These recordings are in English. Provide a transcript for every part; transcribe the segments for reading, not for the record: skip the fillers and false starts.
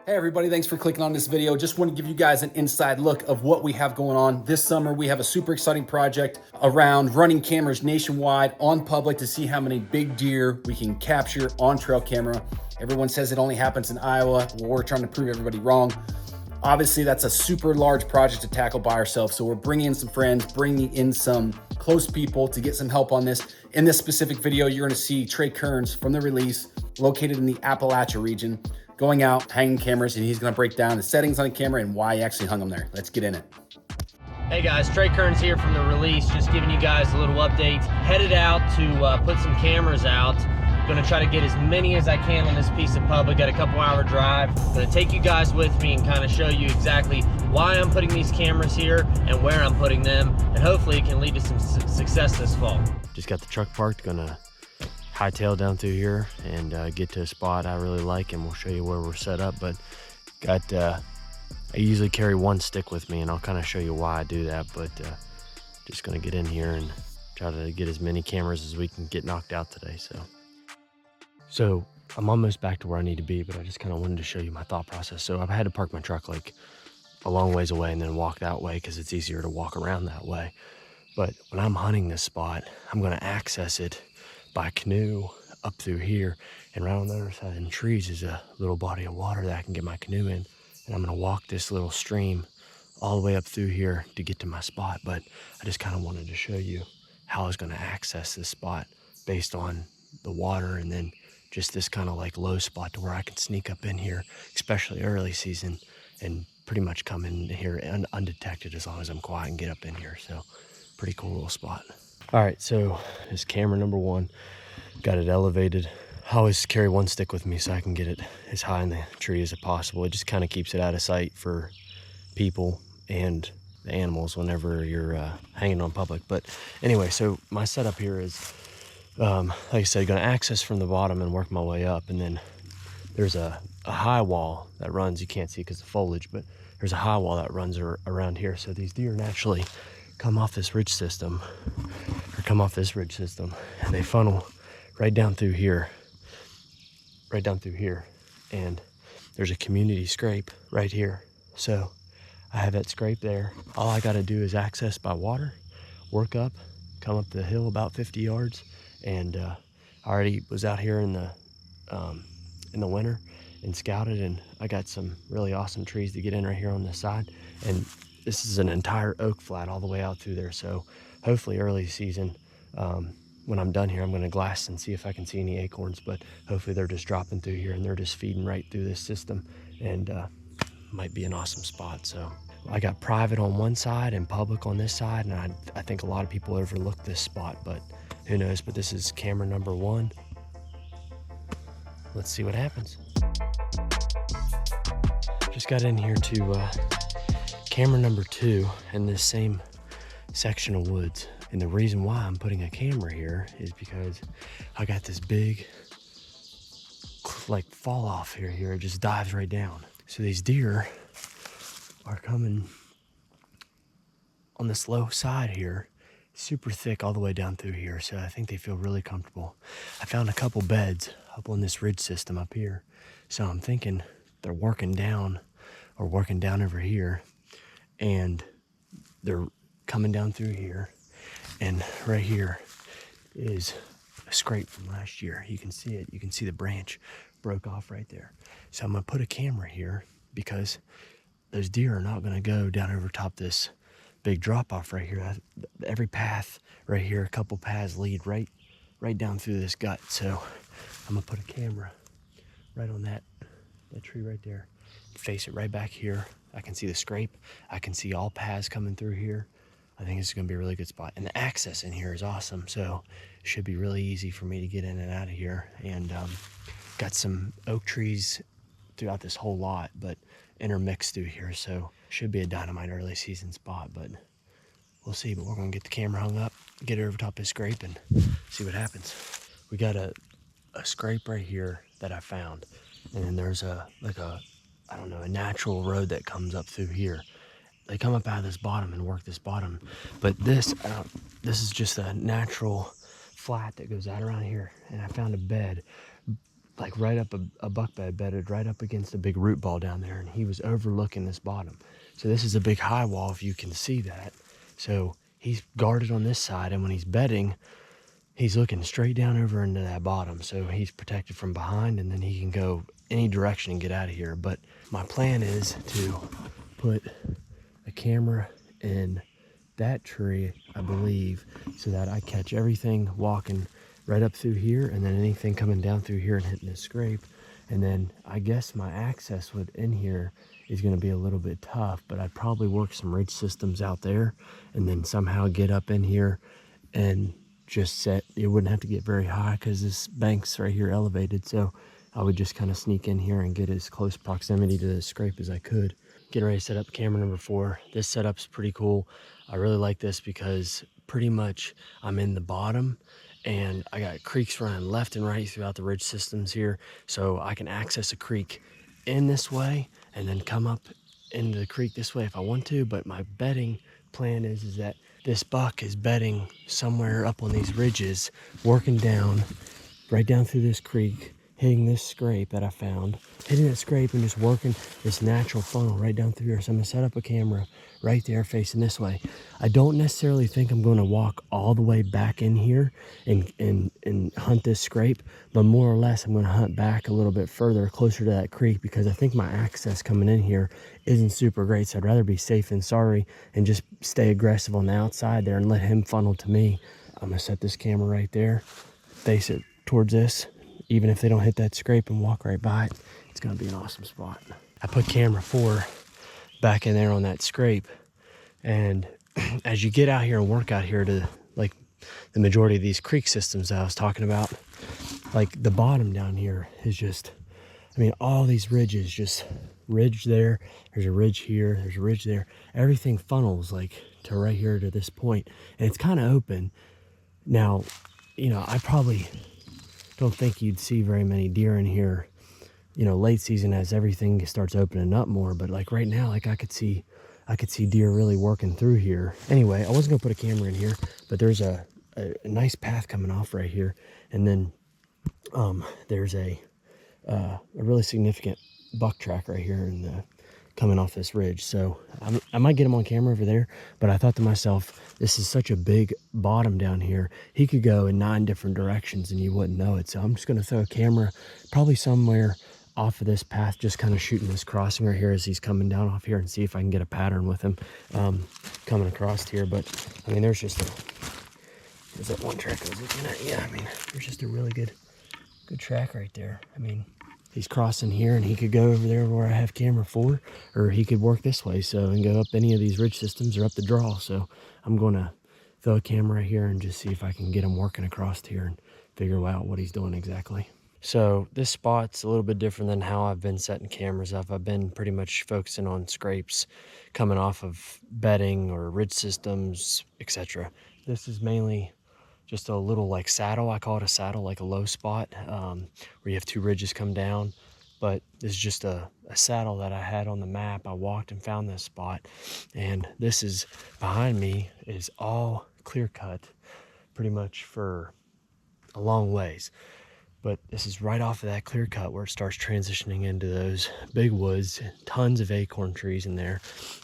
Hey everybody, thanks for clicking on this video. Just want to give you guys an inside look of what we have going on this summer. We have a super exciting project around running cameras nationwide on public to see how many big deer we can capture on trail camera. Everyone says it only happens in Iowa. Well, we're trying to prove everybody wrong. Obviously, that's a super large project to tackle by ourselves. So we're bringing in some friends, bringing in some close people to get some help on this. In this specific video, you're gonna see Tre Kerns from the release, located in the Appalachian region, going out, hanging cameras, and he's gonna break down the settings on the camera and why he actually hung them there. Let's get in it. Hey guys, Tre Kerns here from the release, just giving you guys a little update. Headed out to put some cameras out. Gonna try to get as many as I can on this piece of public. Got a couple-hour drive. Gonna take you guys with me and kind of show you exactly why I'm putting these cameras here and where I'm putting them, and hopefully it can lead to some success this fall. Just got the truck parked, gonna hightail down through here and get to a spot I really like, and we'll show you where we're set up. But got I usually carry one stick with me, and I'll kind of show you why I do that. But just gonna get in here and try to get as many cameras as we can get knocked out today. So I'm almost back to where I need to be, but I just kind of wanted to show you my thought process. So I've had to park my truck like a long ways away and then walk that way because it's easier to walk around that way. But when I'm hunting this spot, I'm gonna access it by canoe up through here, and right on the other side of the trees is a little body of water that I can get my canoe in, and I'm gonna walk this little stream all the way up through here to get to my spot. But I just kind of wanted to show you how I was gonna access this spot based on the water, and then just this kind of like low spot to where I can sneak up in here, especially early season, and pretty much come in here undetected as long as I'm quiet and get up in here. So pretty cool little spot. All right, so this camera number one, got it elevated. I always carry one stick with me so I can get it as high in the tree as possible. It just kind of keeps it out of sight for people and the animals whenever you're hanging on public. But anyway, so my setup here is, like I said, gonna access from the bottom and work my way up. And then there's a high wall that runs, you can't see because of foliage, but there's a high wall that runs around here. So these deer naturally come off this ridge system, and they funnel right down through here, and there's a community scrape right here. So I have that scrape there. All I got to do is access by water, work up, come up the hill about 50 yards, and I already was out here in the winter and scouted, and I got some really awesome trees to get in right here on this side. And this is an entire oak flat all the way out through there. So hopefully early season, when I'm done here, I'm going to glass and see if I can see any acorns, but hopefully they're just dropping through here and they're just feeding right through this system, and might be an awesome spot. So I got private on one side and public on this side, and I think a lot of people overlook this spot, but who knows. But this is camera number one. Let's see what happens. Just got in here to camera number two in this same section of woods. And the reason why I'm putting a camera here is because I got this big like fall off here. It just dives right down. So these deer are coming on this low side here, super thick all the way down through here. So I think they feel really comfortable. I found a couple beds up on this ridge system up here. So I'm thinking they're working down over here, and they're coming down through here. And right here is a scrape from last year. You can see it. You can see the branch broke off right there. So I'm going to put a camera here because those deer are not going to go down over top this big drop off right here. Every path right here, a couple paths lead right down through this gut. So I'm going to put a camera right on that tree right there. Face it right back here. I can see the scrape. I can see all paths coming through here. I think it's going to be a really good spot. And the access in here is awesome. So it should be really easy for me to get in and out of here. And got some oak trees throughout this whole lot, but intermixed through here. So should be a dynamite early season spot, but we'll see. But we're going to get the camera hung up, get it over top of this scrape, and see what happens. We got a scrape right here that I found. And then there's a natural road that comes up through here. They come up out of this bottom and work this bottom, but this is just a natural flat that goes out around here. And I found a bed like right up a buck bed bedded right up against a big root ball down there, and he was overlooking this bottom. So this is a big high wall, if you can see that. So he's guarded on this side, and when he's bedding, he's looking straight down over into that bottom. So he's protected from behind, and then he can go any direction and get out of here. But my plan is to put a camera in that tree, I believe, so that I catch everything walking right up through here, and then anything coming down through here and hitting this scrape. And then I guess my access within here is going to be a little bit tough, but I'd probably work some ridge systems out there and then somehow get up in here and just set. It wouldn't have to get very high because this bank's right here elevated, so I would just kind of sneak in here and get as close proximity to the scrape as I could. Getting ready to set up camera number 4. This setup's pretty cool. I really like this because pretty much I'm in the bottom, and I got creeks running left and right throughout the ridge systems here, so I can access a creek in this way and then come up into the creek this way if I want to. But my bedding plan is that this buck is bedding somewhere up on these ridges, working down right down through this creek, hitting this scrape that I found, hitting that scrape and just working this natural funnel right down through here. So I'm gonna set up a camera right there facing this way. I don't necessarily think I'm gonna walk all the way back in here and hunt this scrape, but more or less I'm gonna hunt back a little bit further, closer to that creek, because I think my access coming in here isn't super great. So I'd rather be safe than sorry and just stay aggressive on the outside there and let him funnel to me. I'm gonna set this camera right there, face it towards this. Even if they don't hit that scrape and walk right by it, it's gonna be an awesome spot. I put camera 4 back in there on that scrape, and as you get out here and work out here to like the majority of these creek systems that I was talking about, like the bottom down here is just, I mean, all these ridges, just ridge there, there's a ridge here, there's a ridge there, everything funnels like to right here to this point, and it's kind of open. Now, you know, I probably don't think you'd see very many deer in here, you know, late season as everything starts opening up more, but like right now, like I could see deer really working through here. Anyway, I wasn't gonna put a camera in here, but there's a nice path coming off right here, and then there's a really significant buck track right here in the coming off this ridge. So I might get him on camera over there, but I thought to myself, this is such a big bottom down here. He could go in 9 different directions and you wouldn't know it. So I'm just going to throw a camera probably somewhere off of this path, just kind of shooting this crossing right here as he's coming down off here, and see if I can get a pattern with him coming across here. But I mean, there's that one track I was looking at. Yeah, I mean, there's just a really good track right there. I mean, he's crossing here, and he could go over there where I have camera 4, or he could work this way, so, and go up any of these ridge systems or up the draw. So I'm going to throw a camera right here and just see if I can get him working across here and figure out what he's doing exactly. So this spot's a little bit different than how I've been setting cameras up. I've been pretty much focusing on scrapes coming off of bedding or ridge systems, etc. This is mainly just a little like saddle. I call it a saddle, like a low spot where you have 2 ridges come down. But this is just a saddle that I had on the map. I walked and found this spot, and this is behind me is all clear cut pretty much for a long ways. But this is right off of that clear cut where it starts transitioning into those big woods, tons of acorn trees in there.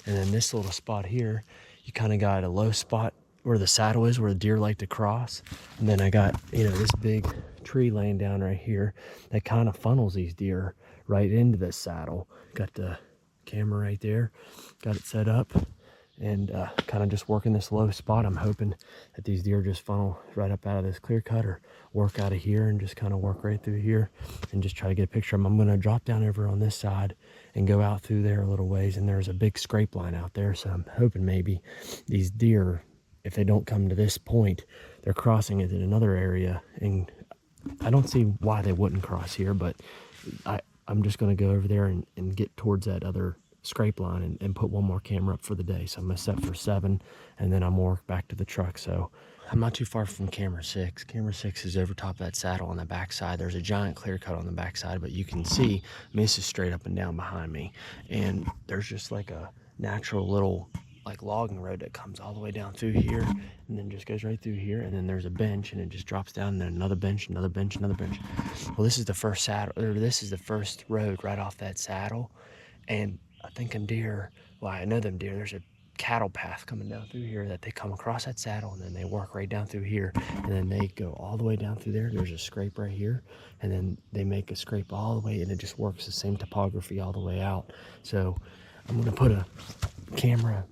And then this little spot here, you kind of got a low spot where the saddle is, where the deer like to cross. And then I got, you know, this big tree laying down right here that kind of funnels these deer right into this saddle. Got the camera right there, got it set up, and kind of just working this low spot. I'm hoping that these deer just funnel right up out of this clear cut, or work out of here and just kind of work right through here and just try to get a picture of them. I'm going to drop down over on this side and go out through there a little ways, and there's a big scrape line out there, so I'm hoping maybe these deer, if they don't come to this point, they're crossing it in another area. And I don't see why they wouldn't cross here, but I'm just going to go over there and get towards that other scrape line and put one more camera up for the day. So I'm going to set for 7, and then I'm going to work back to the truck. So I'm not too far from camera 6. Camera 6 is over top of that saddle on the backside. There's a giant clear cut on the backside, but you can see, I mean, this is straight up and down behind me, and there's just like a natural little like logging road that comes all the way down through here and then just goes right through here, and then there's a bench and it just drops down, and then another bench, another bench, another bench. Well, this is the first saddle, or this is the first road right off that saddle, and I think them deer, well, I know them deer, there's a cattle path coming down through here that they come across that saddle, and then they work right down through here, and then they go all the way down through there. There's a scrape right here, and then they make a scrape all the way, and it just works the same topography all the way out. So I'm gonna put a camera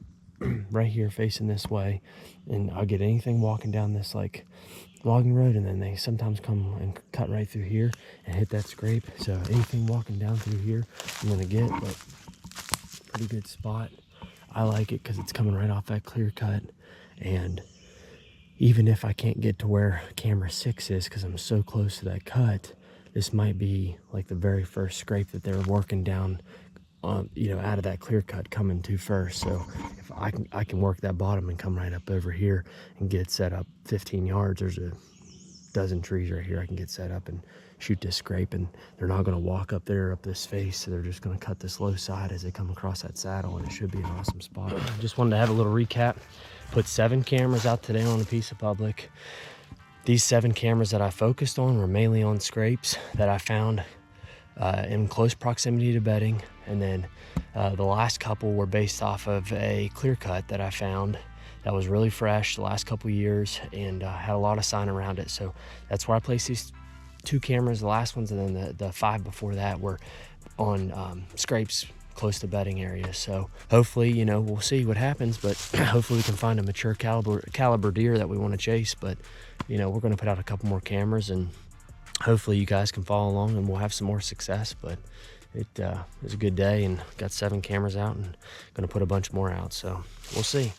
right here facing this way, and I'll get anything walking down this like logging road, and then they sometimes come and cut right through here and hit that scrape. So anything walking down through here I'm gonna get, but pretty good spot. I like it because it's coming right off that clear cut, and even if I can't get to where camera 6 is because I'm so close to that cut, this might be like the very first scrape that they're working down, you know, out of that clear cut coming to first. So if I can work that bottom and come right up over here and get set up 15 yards, there's a dozen trees right here I can get set up and shoot this scrape, and they're not going to walk up there up this face, so they're just going to cut this low side as they come across that saddle, and it should be an awesome spot. Just wanted to have a little recap. Put 7 cameras out today on a piece of public. These 7 cameras that I focused on were mainly on scrapes that I found in close proximity to bedding, and then the last couple were based off of a clear cut that I found that was really fresh the last couple years, and had a lot of sign around it. So that's where I placed these 2 cameras, the last ones, and then the 5 before that were on scrapes close to bedding areas. So hopefully, you know, we'll see what happens, but hopefully we can find a mature caliber deer that we want to chase. But, you know, we're going to put out a couple more cameras, and hopefully you guys can follow along and we'll have some more success. But it was a good day, and got 7 cameras out and going to put a bunch more out. So we'll see.